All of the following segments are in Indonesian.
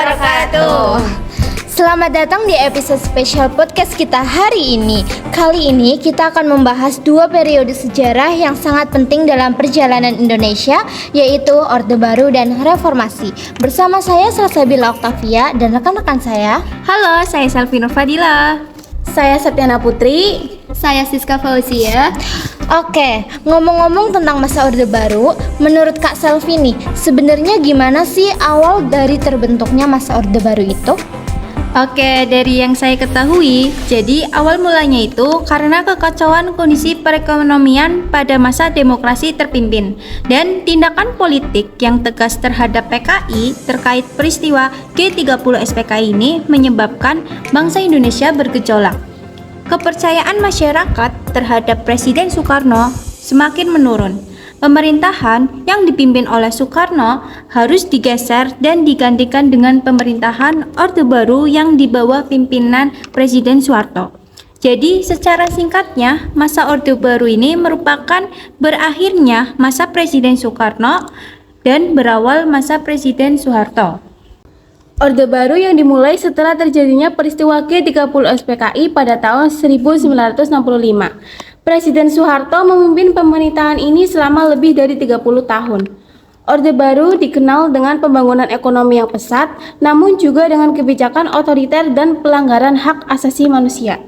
wabarakatuh. Selamat datang di episode spesial podcast kita hari ini. Kali ini kita akan membahas dua periode sejarah yang sangat penting dalam perjalanan Indonesia, yaitu Orde Baru dan Reformasi. Bersama saya Salsabila Octavia dan rekan-rekan saya. Halo, saya Salvino Fadila. Saya Septiana Putri. Saya Siska Fauzia. Oke, ngomong-ngomong tentang masa Orde Baru, menurut Kak Salvini, sebenarnya gimana sih awal dari terbentuknya masa Orde Baru itu? Oke, dari yang saya ketahui, jadi awal mulanya itu karena kekacauan kondisi perekonomian pada masa demokrasi terpimpin dan tindakan politik yang tegas terhadap PKI terkait peristiwa G30 SPKI ini menyebabkan bangsa Indonesia bergejolak. Kepercayaan masyarakat terhadap Presiden Soekarno semakin menurun. Pemerintahan yang dipimpin oleh Soekarno harus digeser dan digantikan dengan pemerintahan Orde Baru yang di bawah pimpinan Presiden Soeharto. Jadi secara singkatnya, masa Orde Baru ini merupakan berakhirnya masa Presiden Soekarno dan berawal masa Presiden Soeharto. Orde Baru yang dimulai setelah terjadinya peristiwa G30 SPKI pada tahun 1965. Presiden Soeharto memimpin pemerintahan ini selama lebih dari 30 tahun. Orde Baru dikenal dengan pembangunan ekonomi yang pesat, namun juga dengan kebijakan otoriter dan pelanggaran hak asasi manusia.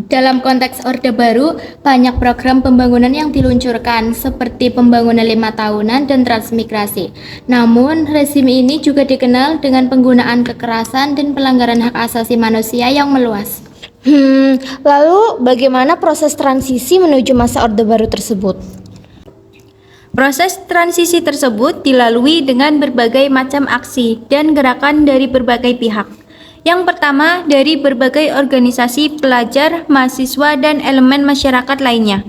Dalam konteks Orde Baru, banyak program pembangunan yang diluncurkan seperti pembangunan 5 tahunan dan transmigrasi. Namun, rezim ini juga dikenal dengan penggunaan kekerasan dan pelanggaran hak asasi manusia yang meluas. Lalu bagaimana proses transisi menuju masa Orde Baru tersebut? Proses transisi tersebut dilalui dengan berbagai macam aksi dan gerakan dari berbagai pihak. Yang pertama, dari berbagai organisasi pelajar, mahasiswa, dan elemen masyarakat lainnya.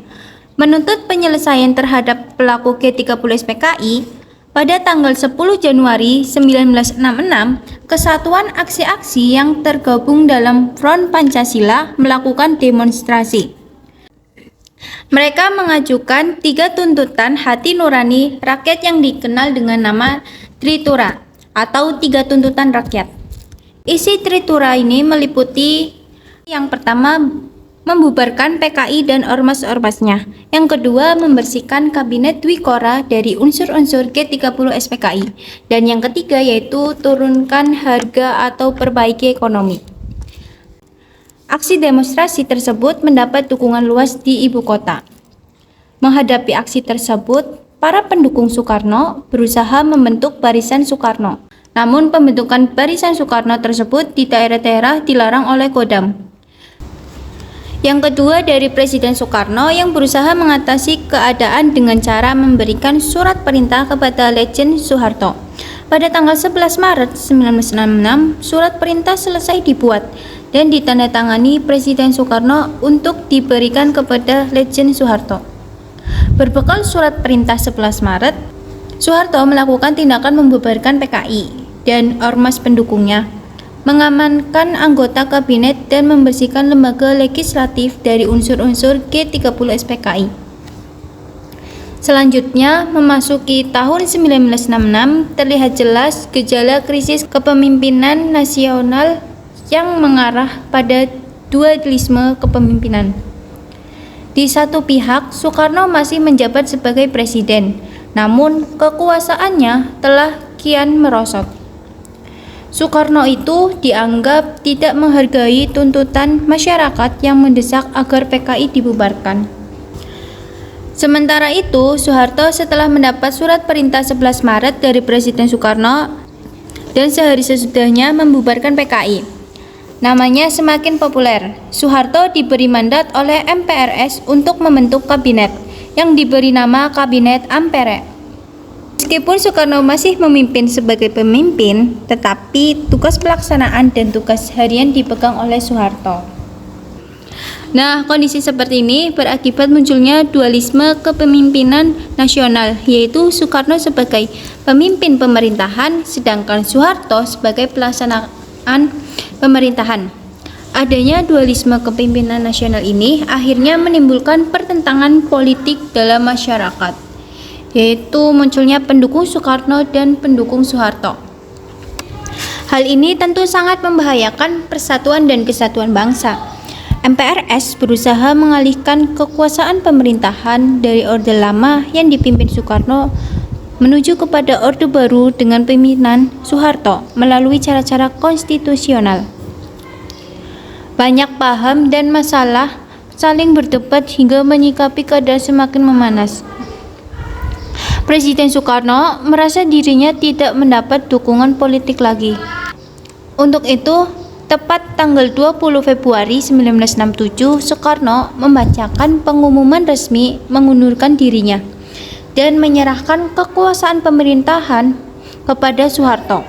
Menuntut penyelesaian terhadap pelaku G30 SPKI, pada tanggal 10 Januari 1966, Kesatuan Aksi-Aksi yang tergabung dalam Front Pancasila melakukan demonstrasi. Mereka mengajukan 3 tuntutan hati nurani rakyat yang dikenal dengan nama Tritura atau 3 tuntutan rakyat. Isi Tritura ini meliputi yang pertama, membubarkan PKI dan ormas-ormasnya. Yang kedua, membersihkan Kabinet Dwikora dari unsur-unsur G30 SPKI. Dan yang ketiga yaitu turunkan harga atau perbaiki ekonomi. Aksi demonstrasi tersebut mendapat dukungan luas di ibu kota. Menghadapi aksi tersebut, para pendukung Soekarno berusaha membentuk Barisan Soekarno. Namun pembentukan Barisan Soekarno tersebut di daerah-daerah dilarang oleh Kodam. Yang kedua, dari Presiden Soekarno yang berusaha mengatasi keadaan dengan cara memberikan surat perintah kepada Letjen Soeharto. Pada tanggal 11 Maret 1966, surat perintah selesai dibuat dan ditandatangani Presiden Soekarno untuk diberikan kepada Letjen Soeharto. Berbekal surat perintah 11 Maret, Soeharto melakukan tindakan membubarkan PKI dan ormas pendukungnya, mengamankan anggota kabinet dan membersihkan lembaga legislatif dari unsur-unsur G30 SPKI. Selanjutnya, memasuki tahun 1966, terlihat jelas gejala krisis kepemimpinan nasional yang mengarah pada dualisme kepemimpinan. Di satu pihak, Soekarno masih menjabat sebagai presiden, namun kekuasaannya telah kian merosot. Soekarno itu dianggap tidak menghargai tuntutan masyarakat yang mendesak agar PKI dibubarkan. Sementara itu, Soeharto setelah mendapat surat perintah 11 Maret dari Presiden Soekarno dan sehari sesudahnya membubarkan PKI. Namanya semakin populer. Soeharto diberi mandat oleh MPRS untuk membentuk kabinet yang diberi nama Kabinet Ampere. Meskipun Soekarno masih memimpin sebagai pemimpin, tetapi tugas pelaksanaan dan tugas harian dipegang oleh Soeharto. Nah, kondisi seperti ini berakibat munculnya dualisme kepemimpinan nasional, yaitu Soekarno sebagai pemimpin pemerintahan, sedangkan Soeharto sebagai pelaksanaan pemerintahan. Adanya dualisme kepemimpinan nasional ini akhirnya menimbulkan pertentangan politik dalam masyarakat, yaitu munculnya pendukung Soekarno dan pendukung Soeharto. Hal ini tentu sangat membahayakan persatuan dan kesatuan bangsa. MPRS berusaha mengalihkan kekuasaan pemerintahan dari Orde Lama yang dipimpin Soekarno menuju kepada Orde Baru dengan pimpinan Soeharto melalui cara-cara konstitusional. Banyak paham dan masalah saling berdebat hingga menyikapi keadaan semakin memanas. Presiden Soekarno merasa dirinya tidak mendapat dukungan politik lagi. Untuk itu, tepat tanggal 20 Februari 1967, Soekarno membacakan pengumuman resmi mengundurkan dirinya dan menyerahkan kekuasaan pemerintahan kepada Soeharto.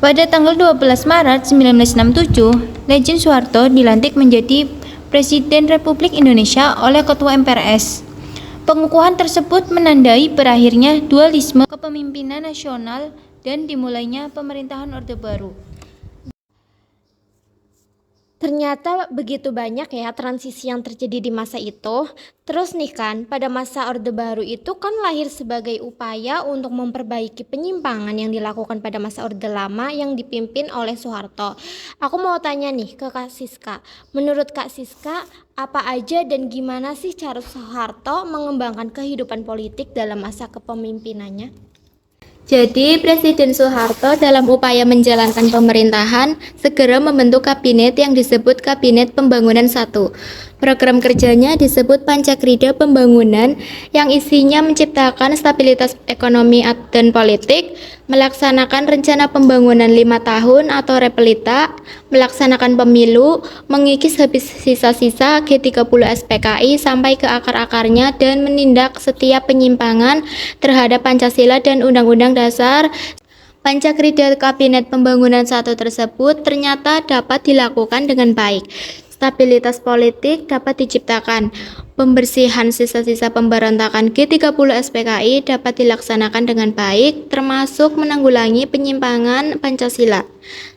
Pada tanggal 12 Maret 1967, Legend Soeharto dilantik menjadi Presiden Republik Indonesia oleh Ketua MPRS. Pengukuhan tersebut menandai berakhirnya dualisme kepemimpinan nasional dan dimulainya pemerintahan Orde Baru. Ternyata begitu banyak ya transisi yang terjadi di masa itu. Terus nih kan, pada masa Orde Baru itu kan lahir sebagai upaya untuk memperbaiki penyimpangan yang dilakukan pada masa Orde Lama yang dipimpin oleh Soeharto. Aku mau tanya nih ke Kak Siska. Menurut Kak Siska, apa aja dan gimana sih cara Soeharto mengembangkan kehidupan politik dalam masa kepemimpinannya? Jadi, Presiden Soeharto dalam upaya menjalankan pemerintahan segera membentuk kabinet yang disebut Kabinet Pembangunan I. Program kerjanya disebut Pancakrida Pembangunan yang isinya menciptakan stabilitas ekonomi dan politik, melaksanakan rencana pembangunan 5 tahun atau repelita, melaksanakan pemilu, mengikis habis sisa-sisa G30 SPKI sampai ke akar-akarnya dan menindak setiap penyimpangan terhadap Pancasila dan Undang-Undang Dasar. Pancakrida Kabinet Pembangunan I tersebut ternyata dapat dilakukan dengan baik. Stabilitas politik dapat diciptakan. Pembersihan sisa-sisa pemberontakan G30 SPKI dapat dilaksanakan dengan baik, termasuk menanggulangi penyimpangan Pancasila.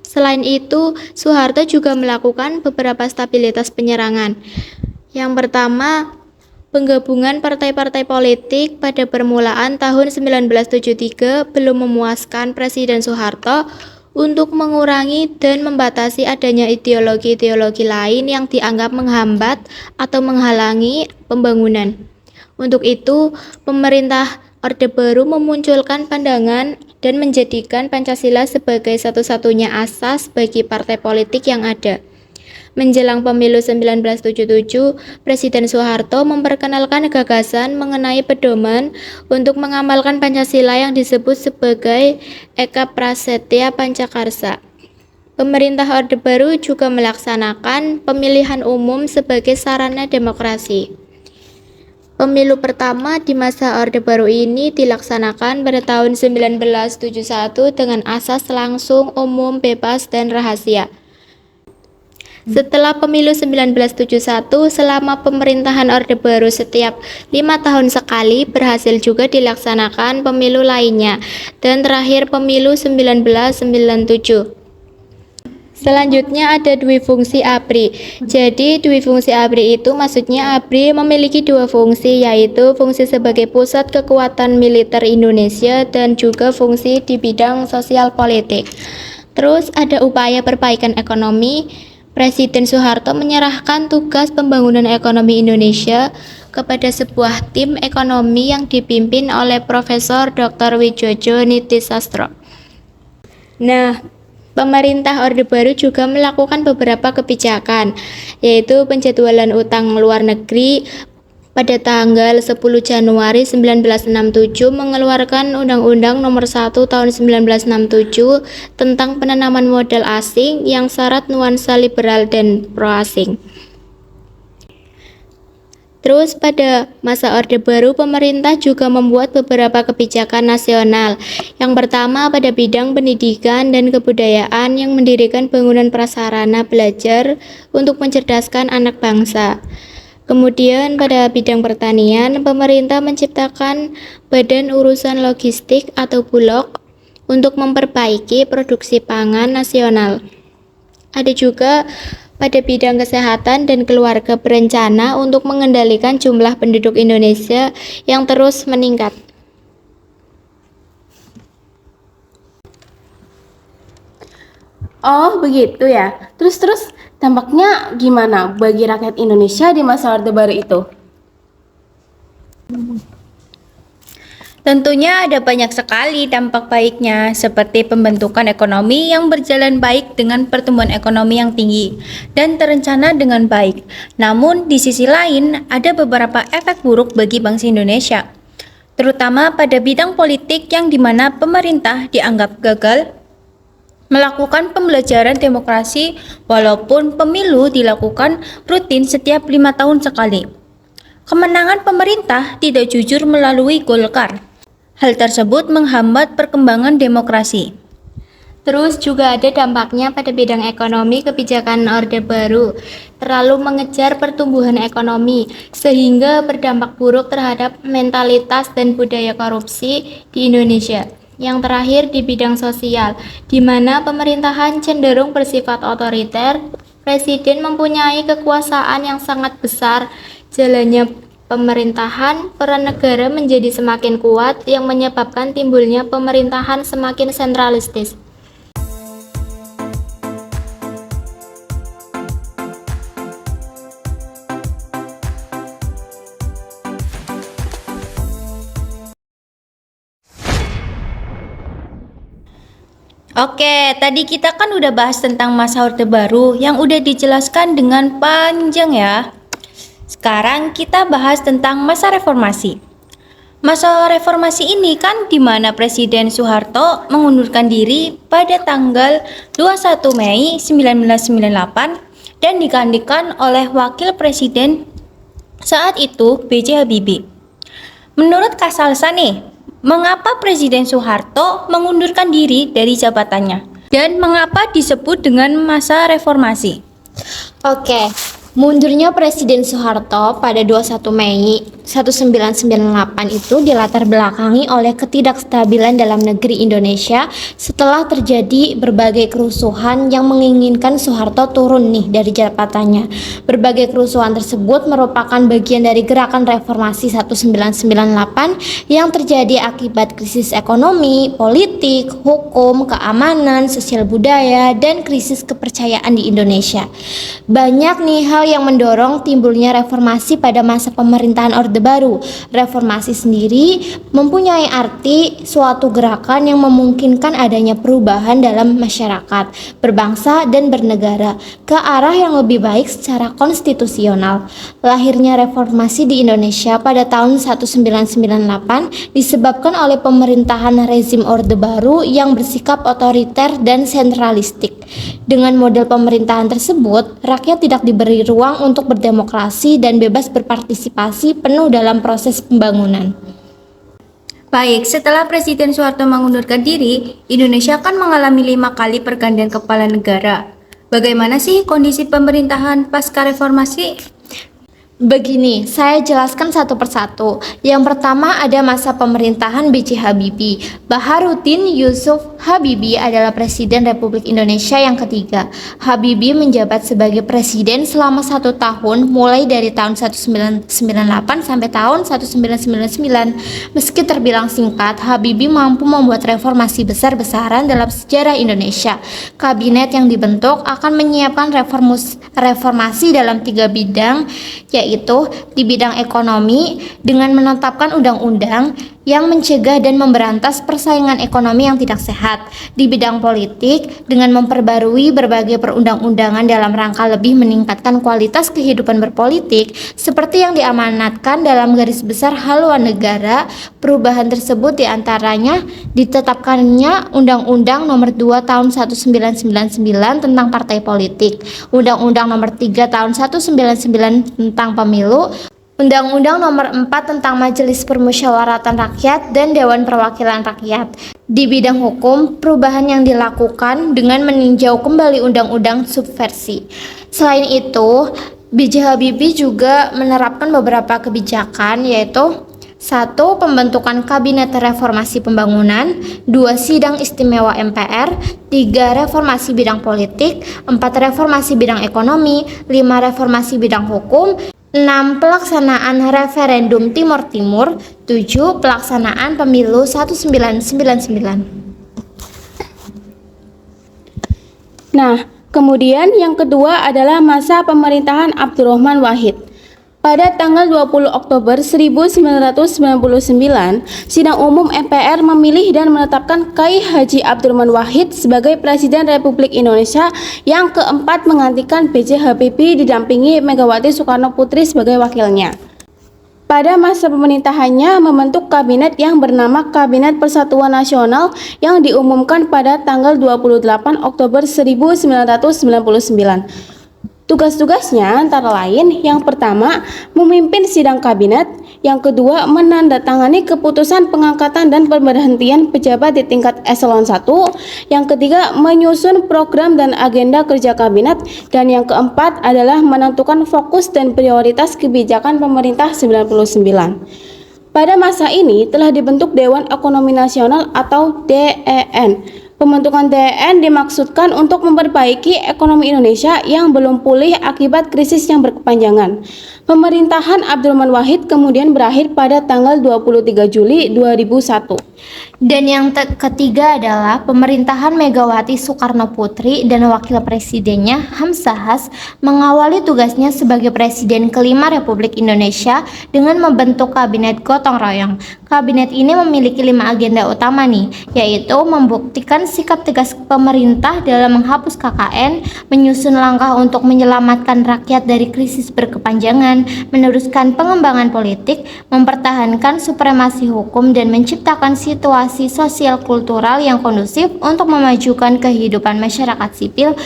Selain itu, Soeharto juga melakukan beberapa stabilitas penyerangan. Yang pertama, penggabungan partai-partai politik pada permulaan tahun 1973 belum memuaskan Presiden Soeharto untuk mengurangi dan membatasi adanya ideologi-ideologi lain yang dianggap menghambat atau menghalangi pembangunan. Untuk itu, pemerintah Orde Baru memunculkan pandangan dan menjadikan Pancasila sebagai satu-satunya asas bagi partai politik yang ada. Menjelang pemilu 1977, Presiden Soeharto memperkenalkan gagasan mengenai pedoman untuk mengamalkan Pancasila yang disebut sebagai Eka Prasetya Pancakarsa. Pemerintah Orde Baru juga melaksanakan pemilihan umum sebagai sarana demokrasi. Pemilu pertama di masa Orde Baru ini dilaksanakan pada tahun 1971 dengan asas langsung, umum, bebas, dan rahasia. Setelah pemilu 1971, selama pemerintahan Orde Baru setiap 5 tahun sekali berhasil juga dilaksanakan pemilu lainnya, dan terakhir pemilu 1997. Selanjutnya ada duifungsi ABRI. Jadi duifungsi ABRI itu maksudnya ABRI memiliki dua fungsi, yaitu fungsi sebagai pusat kekuatan militer Indonesia dan juga fungsi di bidang sosial politik. Terus ada upaya perbaikan ekonomi. Presiden Soeharto menyerahkan tugas pembangunan ekonomi Indonesia kepada sebuah tim ekonomi yang dipimpin oleh Profesor Dr. Widjojo Nitisastro. Nah, pemerintah Orde Baru juga melakukan beberapa kebijakan, yaitu penjadwalan utang luar negeri. Pada tanggal 10 Januari 1967 mengeluarkan Undang-Undang Nomor 1 Tahun 1967 tentang penanaman modal asing yang syarat nuansa liberal dan pro-asing. Terus pada masa Orde Baru, pemerintah juga membuat beberapa kebijakan nasional. Yang pertama pada bidang pendidikan dan kebudayaan yang mendirikan bangunan prasarana belajar untuk mencerdaskan anak bangsa. Kemudian pada bidang pertanian, pemerintah menciptakan Badan Urusan Logistik atau Bulog untuk memperbaiki produksi pangan nasional. Ada juga pada bidang kesehatan dan keluarga berencana untuk mengendalikan jumlah penduduk Indonesia yang terus meningkat. Oh, begitu ya. Terus dampaknya gimana bagi rakyat Indonesia di masa Orde Baru itu? Tentunya ada banyak sekali dampak baiknya, seperti pembentukan ekonomi yang berjalan baik dengan pertumbuhan ekonomi yang tinggi dan terencana dengan baik. Namun, di sisi lain, ada beberapa efek buruk bagi bangsa Indonesia, terutama pada bidang politik yang dimana pemerintah dianggap gagal melakukan pembelajaran demokrasi walaupun pemilu dilakukan rutin setiap 5 tahun sekali. Kemenangan pemerintah tidak jujur melalui Golkar. Hal tersebut menghambat perkembangan demokrasi. Terus juga ada dampaknya pada bidang ekonomi. Kebijakan Orde Baru terlalu mengejar pertumbuhan ekonomi sehingga berdampak buruk terhadap mentalitas dan budaya korupsi di Indonesia. Yang terakhir di bidang sosial, di mana pemerintahan cenderung bersifat otoriter, presiden mempunyai kekuasaan yang sangat besar. Jalannya pemerintahan, peran negara menjadi semakin kuat yang menyebabkan timbulnya pemerintahan semakin sentralistis. Oke, tadi kita kan udah bahas tentang masa Orde Baru yang udah dijelaskan dengan panjang ya. Sekarang kita bahas tentang masa reformasi. Masa reformasi ini kan di mana Presiden Soeharto mengundurkan diri pada tanggal 21 Mei 1998 dan digantikan oleh Wakil Presiden saat itu B.J. Habibie. Menurut Kasalsa nih, mengapa Presiden Soeharto mengundurkan diri dari jabatannya? Dan mengapa disebut dengan masa reformasi? Oke, mundurnya Presiden Soeharto pada 21 Mei 1998 itu dilatar belakangi oleh ketidakstabilan dalam negeri Indonesia setelah terjadi berbagai kerusuhan yang menginginkan Soeharto turun nih dari jabatannya. Berbagai kerusuhan tersebut merupakan bagian dari gerakan reformasi 1998 yang terjadi akibat krisis ekonomi, politik, hukum, keamanan, sosial budaya, dan krisis kepercayaan di Indonesia. Banyak nih hal yang mendorong timbulnya reformasi pada masa pemerintahan Orde Baru. Reformasi sendiri mempunyai arti suatu gerakan yang memungkinkan adanya perubahan dalam masyarakat, berbangsa dan bernegara ke arah yang lebih baik secara konstitusional. Lahirnya reformasi di Indonesia pada tahun 1998 disebabkan oleh pemerintahan rezim Orde Baru yang bersikap otoriter dan sentralistik. Dengan model pemerintahan tersebut, rakyat tidak diberi ruang untuk berdemokrasi dan bebas berpartisipasi penuh dalam proses pembangunan. Baik, setelah Presiden Soeharto mengundurkan diri, Indonesia akan mengalami 5 kali pergantian kepala negara. Bagaimana sih kondisi pemerintahan pasca reformasi? Begini, saya jelaskan satu persatu. Yang pertama ada masa pemerintahan B.J. Habibie. Baharudin Yusuf Habibie adalah Presiden Republik Indonesia yang ketiga. Habibie menjabat sebagai Presiden selama 1 tahun mulai dari tahun 1998 sampai tahun 1999. Meski terbilang singkat, Habibie mampu membuat reformasi besar-besaran dalam sejarah Indonesia. Kabinet yang dibentuk akan menyiapkan reformasi dalam 3 bidang, yaitu di bidang ekonomi dengan menetapkan undang-undang yang mencegah dan memberantas persaingan ekonomi yang tidak sehat, di bidang politik dengan memperbarui berbagai perundang-undangan dalam rangka lebih meningkatkan kualitas kehidupan berpolitik seperti yang diamanatkan dalam garis besar haluan negara. Perubahan tersebut diantaranya ditetapkannya Undang-Undang Nomor 2 Tahun 1999 tentang partai politik, Undang-Undang Nomor 3 Tahun 1999 tentang pemilu, Undang-Undang Nomor 4 tentang Majelis Permusyawaratan Rakyat dan Dewan Perwakilan Rakyat. Di bidang hukum, perubahan yang dilakukan dengan meninjau kembali undang-undang subversi. Selain itu, B.J. Habibie juga menerapkan beberapa kebijakan, yaitu 1. Pembentukan Kabinet Reformasi Pembangunan, 2. Sidang Istimewa MPR, 3. Reformasi bidang politik, 4. Reformasi bidang ekonomi, 5. Reformasi bidang hukum, 6. Pelaksanaan referendum Timor Timur, 7. Pelaksanaan pemilu 1999. Nah, kemudian yang kedua adalah masa pemerintahan Abdurrahman Wahid. Pada tanggal 20 Oktober 1999, Sidang Umum MPR memilih dan menetapkan Kiai Haji Abdurrahman Wahid sebagai Presiden Republik Indonesia yang keempat menggantikan B.J. Habibie didampingi Megawati Soekarno Putri sebagai wakilnya. Pada masa pemerintahannya membentuk kabinet yang bernama Kabinet Persatuan Nasional yang diumumkan pada tanggal 28 Oktober 1999. Tugas-tugasnya antara lain yang pertama memimpin sidang kabinet, yang kedua menandatangani keputusan pengangkatan dan pemberhentian pejabat di tingkat eselon 1, yang ketiga menyusun program dan agenda kerja kabinet, dan yang keempat adalah menentukan fokus dan prioritas kebijakan pemerintah 99. Pada masa ini telah dibentuk Dewan Ekonomi Nasional atau DEN. Pembentukan DEN dimaksudkan untuk memperbaiki ekonomi Indonesia yang belum pulih akibat krisis yang berkepanjangan. Pemerintahan Abdurrahman Wahid kemudian berakhir pada tanggal 23 Juli 2001. Dan yang ketiga adalah pemerintahan Megawati Soekarno Putri dan wakil presidennya Hamzahas mengawali tugasnya sebagai presiden kelima Republik Indonesia dengan membentuk kabinet gotong royong. Kabinet ini memiliki 5 agenda utama nih, yaitu membuktikan sikap tegas pemerintah dalam menghapus KKN, menyusun langkah untuk menyelamatkan rakyat dari krisis berkepanjangan, meneruskan pengembangan politik, mempertahankan supremasi hukum, dan menciptakan situasi sosial kultural yang kondusif untuk memajukan kehidupan masyarakat sipil,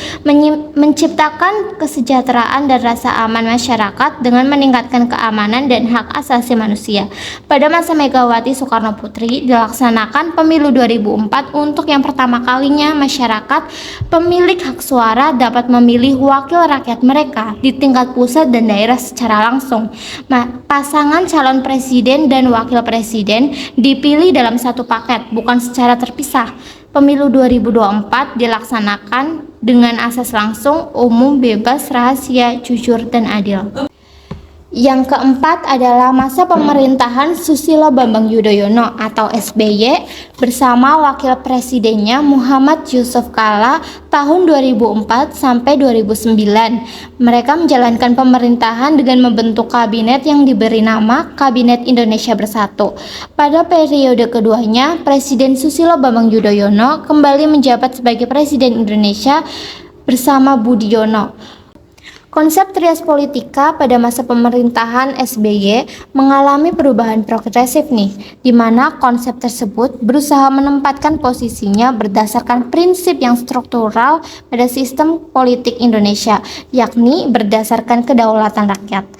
menciptakan kesejahteraan dan rasa aman masyarakat dengan meningkatkan keamanan dan hak asasi manusia. Pada masa Megawati Soekarno Putri dilaksanakan pemilu 2004 untuk yang pertama kalinya masyarakat pemilik hak suara dapat memilih wakil rakyat mereka di tingkat pusat dan daerah secara langsung. Pasangan calon presiden dan wakil presiden dipilih dalam satu paket, bukan secara terpisah. Pemilu 2024 dilaksanakan dengan asas langsung, umum, bebas, rahasia, jujur, dan adil. Yang keempat adalah masa pemerintahan Susilo Bambang Yudhoyono atau SBY bersama wakil presidennya Muhammad Yusuf Kalla tahun 2004 sampai 2009. Mereka menjalankan pemerintahan dengan membentuk kabinet yang diberi nama Kabinet Indonesia Bersatu. Pada periode keduanya, Presiden Susilo Bambang Yudhoyono kembali menjabat sebagai Presiden Indonesia bersama Budiono. Konsep trias politika pada masa pemerintahan SBY mengalami perubahan progresif nih, di mana konsep tersebut berusaha menempatkan posisinya berdasarkan prinsip yang struktural pada sistem politik Indonesia, yakni berdasarkan kedaulatan rakyat.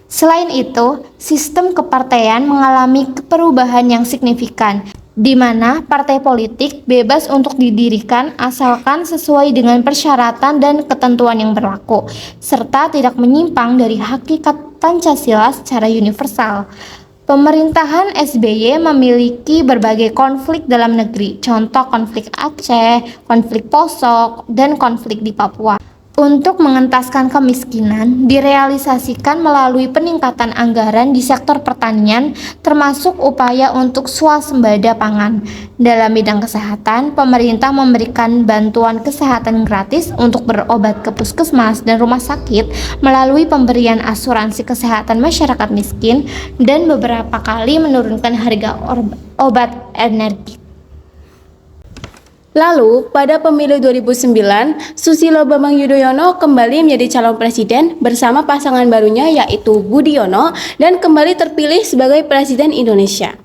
Selain itu, sistem kepartaian mengalami perubahan yang signifikan, di mana partai politik bebas untuk didirikan asalkan sesuai dengan persyaratan dan ketentuan yang berlaku, serta tidak menyimpang dari hakikat Pancasila secara universal. Pemerintahan SBY memiliki berbagai konflik dalam negeri, contoh konflik Aceh, konflik Poso, dan konflik di Papua. Untuk mengentaskan kemiskinan, direalisasikan melalui peningkatan anggaran di sektor pertanian, termasuk upaya untuk swasembada pangan. Dalam bidang kesehatan, pemerintah memberikan bantuan kesehatan gratis untuk berobat ke puskesmas dan rumah sakit melalui pemberian asuransi kesehatan masyarakat miskin dan beberapa kali menurunkan harga obat energi. Lalu, pada pemilu 2009, Susilo Bambang Yudhoyono kembali menjadi calon presiden bersama pasangan barunya yaitu Budiono dan kembali terpilih sebagai Presiden Indonesia.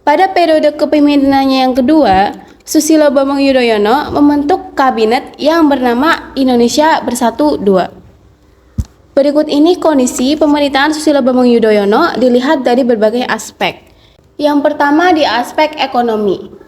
Pada periode kepemimpinannya yang kedua, Susilo Bambang Yudhoyono membentuk kabinet yang bernama Indonesia Bersatu II. Berikut ini kondisi pemerintahan Susilo Bambang Yudhoyono dilihat dari berbagai aspek. Yang pertama di aspek ekonomi.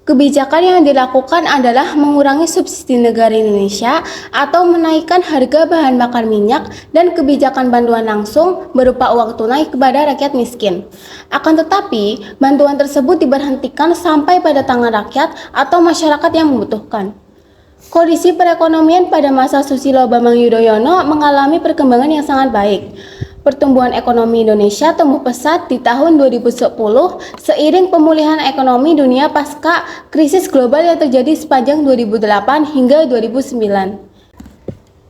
Kebijakan yang dilakukan adalah mengurangi subsidi negara Indonesia atau menaikkan harga bahan bakar minyak dan kebijakan bantuan langsung berupa uang tunai kepada rakyat miskin. Akan tetapi, bantuan tersebut diberhentikan sampai pada tangan rakyat atau masyarakat yang membutuhkan. Kondisi perekonomian pada masa Susilo Bambang Yudhoyono mengalami perkembangan yang sangat baik. Pertumbuhan ekonomi Indonesia tumbuh pesat di tahun 2010 seiring pemulihan ekonomi dunia pasca krisis global yang terjadi sepanjang 2008 hingga 2009.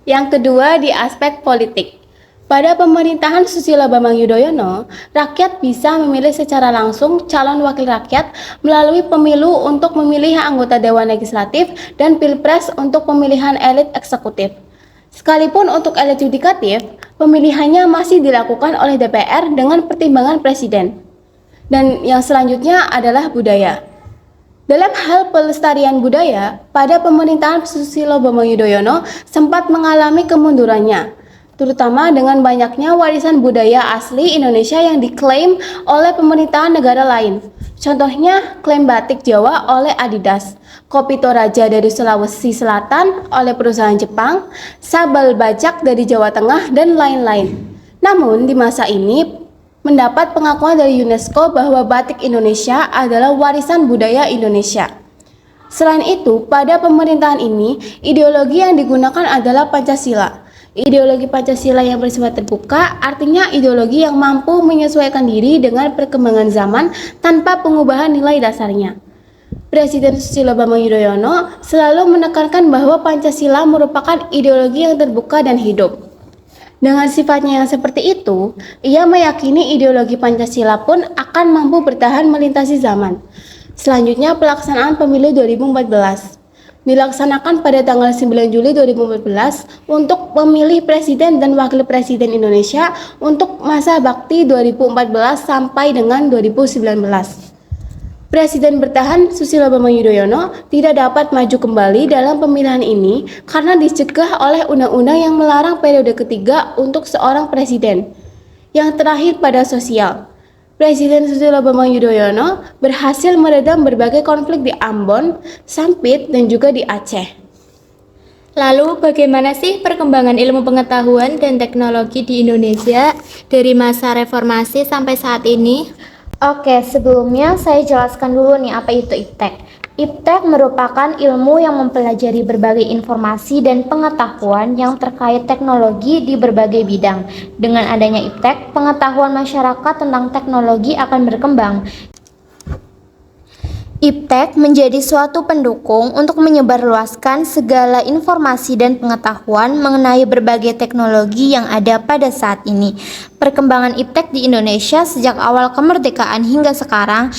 Yang kedua, di aspek politik. Pada pemerintahan Susilo Bambang Yudhoyono, rakyat bisa memilih secara langsung calon wakil rakyat melalui pemilu untuk memilih anggota Dewan Legislatif dan Pilpres untuk pemilihan elit eksekutif. Sekalipun untuk elit yudikatif, pemilihannya masih dilakukan oleh DPR dengan pertimbangan Presiden. Dan yang selanjutnya adalah budaya. Dalam hal pelestarian budaya, pada pemerintahan Susilo Bambang Yudhoyono sempat mengalami kemundurannya, terutama dengan banyaknya warisan budaya asli Indonesia yang diklaim oleh pemerintahan negara lain. Contohnya, klaim batik Jawa oleh Adidas, kopi Toraja dari Sulawesi Selatan oleh perusahaan Jepang, sabel bajak dari Jawa Tengah, dan lain-lain. Namun, di masa ini, mendapat pengakuan dari UNESCO bahwa batik Indonesia adalah warisan budaya Indonesia. Selain itu, pada pemerintahan ini, ideologi yang digunakan adalah Pancasila. Ideologi Pancasila yang bersifat terbuka artinya ideologi yang mampu menyesuaikan diri dengan perkembangan zaman tanpa pengubahan nilai dasarnya. Presiden Susilo Bambang Yudhoyono selalu menekankan bahwa Pancasila merupakan ideologi yang terbuka dan hidup. Dengan sifatnya yang seperti itu, ia meyakini ideologi Pancasila pun akan mampu bertahan melintasi zaman. Selanjutnya, pelaksanaan pemilu 2014. Dilaksanakan pada tanggal 9 Juli 2014 untuk memilih Presiden dan Wakil Presiden Indonesia untuk masa bakti 2014 sampai dengan 2019. Presiden bertahan Susilo Bambang Yudhoyono tidak dapat maju kembali dalam pemilihan ini karena dicegah oleh undang-undang yang melarang periode ketiga untuk seorang presiden. Yang terakhir pada sosial. Presiden Susilo Bambang Yudhoyono berhasil meredam berbagai konflik di Ambon, Sampit, dan juga di Aceh. Lalu bagaimana sih perkembangan ilmu pengetahuan dan teknologi di Indonesia dari masa reformasi sampai saat ini? Oke, sebelumnya saya jelaskan dulu nih apa itu IPTEK. IPTEK merupakan ilmu yang mempelajari berbagai informasi dan pengetahuan yang terkait teknologi di berbagai bidang. Dengan adanya IPTEK, pengetahuan masyarakat tentang teknologi akan berkembang. IPTEK menjadi suatu pendukung untuk menyebarluaskan segala informasi dan pengetahuan mengenai berbagai teknologi yang ada pada saat ini. Perkembangan IPTEK di Indonesia sejak awal kemerdekaan hingga sekarang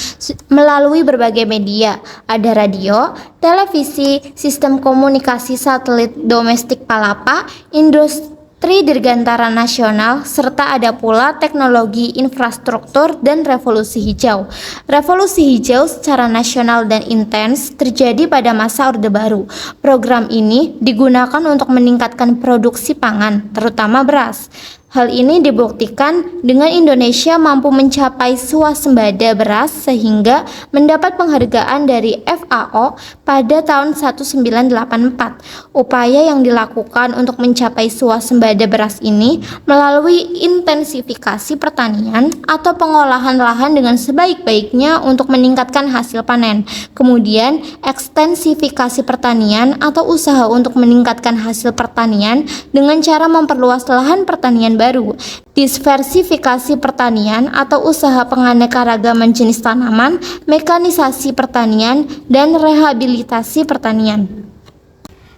melalui berbagai media. Ada radio, televisi, sistem komunikasi satelit domestik Palapa, industri dirgantara nasional, serta ada pula teknologi infrastruktur dan revolusi hijau. Revolusi hijau secara nasional dan intens terjadi pada masa Orde Baru. Program ini digunakan untuk meningkatkan produksi pangan, terutama beras. Hal ini dibuktikan dengan Indonesia mampu mencapai swasembada beras sehingga mendapat penghargaan dari FAO pada tahun 1984. Upaya yang dilakukan untuk mencapai swasembada beras ini melalui intensifikasi pertanian atau pengolahan lahan dengan sebaik-baiknya untuk meningkatkan hasil panen. Kemudian, ekstensifikasi pertanian atau usaha untuk meningkatkan hasil pertanian dengan cara memperluas lahan pertanian baru, diversifikasi pertanian atau usaha penganekaragaman jenis tanaman, mekanisasi pertanian, dan rehabilitasi pertanian.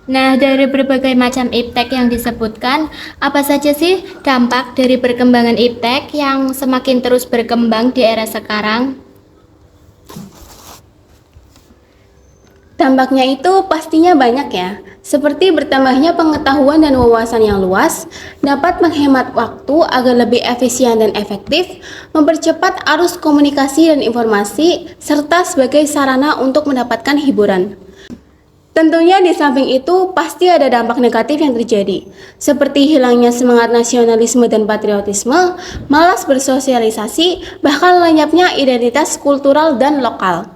Nah, dari berbagai macam IPTEK yang disebutkan, apa saja sih dampak dari perkembangan IPTEK yang semakin terus berkembang di era sekarang? Dampaknya itu pastinya banyak ya, seperti bertambahnya pengetahuan dan wawasan yang luas, dapat menghemat waktu agar lebih efisien dan efektif, mempercepat arus komunikasi dan informasi, serta sebagai sarana untuk mendapatkan hiburan. Tentunya di samping itu pasti ada dampak negatif yang terjadi, seperti hilangnya semangat nasionalisme dan patriotisme, malas bersosialisasi, bahkan lenyapnya identitas kultural dan lokal.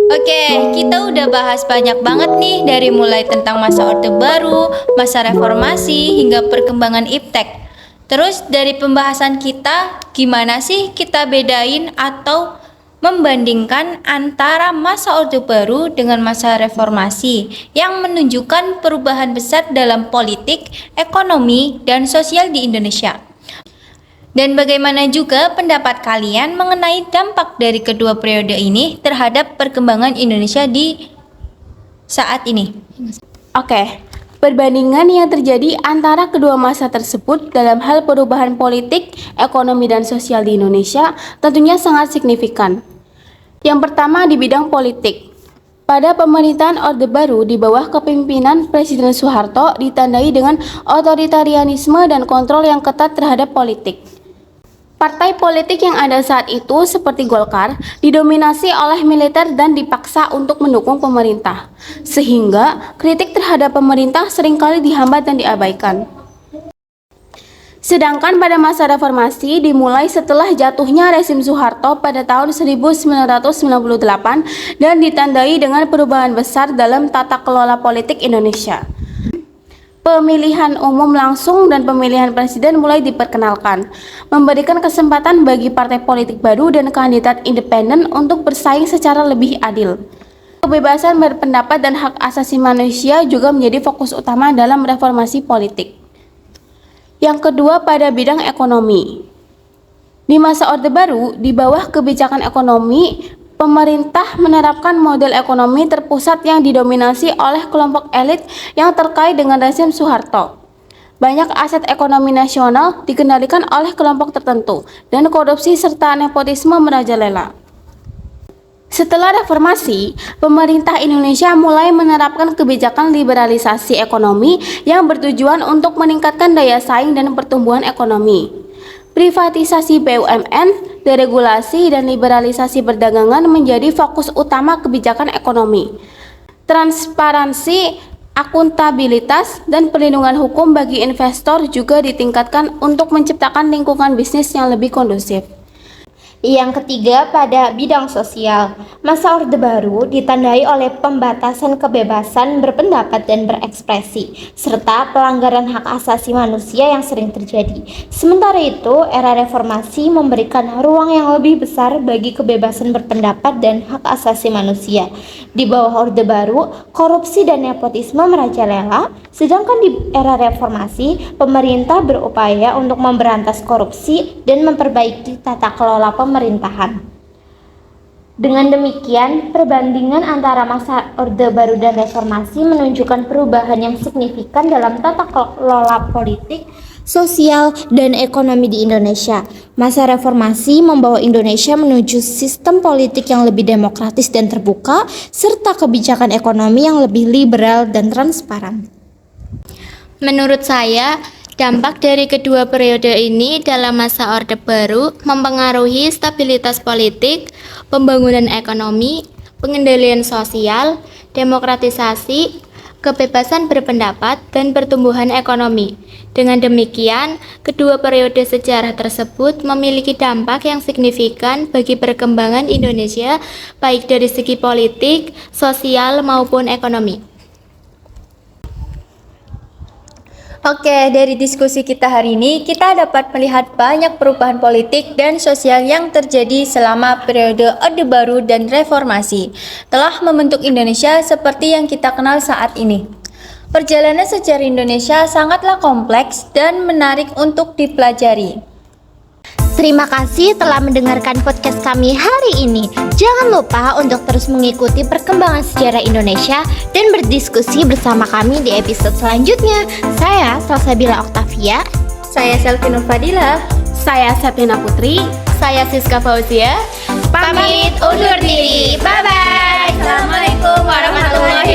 Oke, kita udah bahas banyak banget nih dari mulai tentang masa Orde Baru, masa reformasi, hingga perkembangan IPTEK. Terus dari pembahasan kita, gimana sih kita bedain atau membandingkan antara masa Orde Baru dengan masa reformasi yang menunjukkan perubahan besar dalam politik, ekonomi, dan sosial di Indonesia. Dan bagaimana juga pendapat kalian mengenai dampak dari kedua periode ini terhadap perkembangan Indonesia di saat ini? Oke, perbandingan yang terjadi antara kedua masa tersebut dalam hal perubahan politik, ekonomi, dan sosial di Indonesia tentunya sangat signifikan. Yang pertama di bidang politik. Pada pemerintahan Orde Baru di bawah kepemimpinan Presiden Soeharto ditandai dengan otoritarianisme dan kontrol yang ketat terhadap politik. Partai politik yang ada saat itu seperti Golkar didominasi oleh militer dan dipaksa untuk mendukung pemerintah, sehingga kritik terhadap pemerintah seringkali dihambat dan diabaikan. Sedangkan pada masa reformasi dimulai setelah jatuhnya rezim Soeharto pada tahun 1998 dan ditandai dengan perubahan besar dalam tata kelola politik Indonesia. Pemilihan umum langsung dan pemilihan presiden mulai diperkenalkan, memberikan kesempatan bagi partai politik baru dan kandidat independen untuk bersaing secara lebih adil. Kebebasan berpendapat dan hak asasi manusia juga menjadi fokus utama dalam reformasi politik. Yang kedua pada bidang ekonomi. Di masa Orde Baru, di bawah kebijakan ekonomi, pemerintah menerapkan model ekonomi terpusat yang didominasi oleh kelompok elit yang terkait dengan rezim Soeharto. Banyak aset ekonomi nasional dikendalikan oleh kelompok tertentu dan korupsi serta nepotisme merajalela. Setelah reformasi, pemerintah Indonesia mulai menerapkan kebijakan liberalisasi ekonomi yang bertujuan untuk meningkatkan daya saing dan pertumbuhan ekonomi. Privatisasi BUMN, deregulasi, dan liberalisasi perdagangan menjadi fokus utama kebijakan ekonomi. Transparansi, akuntabilitas, dan perlindungan hukum bagi investor juga ditingkatkan untuk menciptakan lingkungan bisnis yang lebih kondusif. Yang ketiga pada bidang sosial, masa Orde Baru ditandai oleh pembatasan kebebasan berpendapat dan berekspresi, serta pelanggaran hak asasi manusia yang sering terjadi. Sementara itu, era reformasi memberikan ruang yang lebih besar bagi kebebasan berpendapat dan hak asasi manusia. Di bawah Orde Baru, korupsi dan nepotisme merajalela, sedangkan di era reformasi, pemerintah berupaya untuk memberantas korupsi dan memperbaiki tata kelola pemerintahan. Dengan demikian, perbandingan antara masa Orde Baru dan reformasi menunjukkan perubahan yang signifikan dalam tata kelola politik, sosial, dan ekonomi di Indonesia. Masa reformasi membawa Indonesia menuju sistem politik yang lebih demokratis dan terbuka, serta kebijakan ekonomi yang lebih liberal dan transparan. Menurut saya, dampak dari kedua periode ini dalam masa Orde Baru mempengaruhi stabilitas politik, pembangunan ekonomi, pengendalian sosial, demokratisasi, kebebasan berpendapat, dan pertumbuhan ekonomi. Dengan demikian, kedua periode sejarah tersebut memiliki dampak yang signifikan bagi perkembangan Indonesia, baik dari segi politik, sosial, maupun ekonomi. Oke, dari diskusi kita hari ini, kita dapat melihat banyak perubahan politik dan sosial yang terjadi selama periode Orde Baru dan Reformasi, telah membentuk Indonesia seperti yang kita kenal saat ini. Perjalanan sejarah Indonesia sangatlah kompleks dan menarik untuk dipelajari. Terima kasih telah mendengarkan podcast kami hari ini. Jangan lupa untuk terus mengikuti perkembangan sejarah Indonesia dan berdiskusi bersama kami di episode selanjutnya. Saya Salsabila Octavia. Saya Selvi Nur Fadila. Saya Satina Putri. Saya Siska Fauzia. Pamit undur diri. Bye-bye. Assalamualaikum warahmatullahi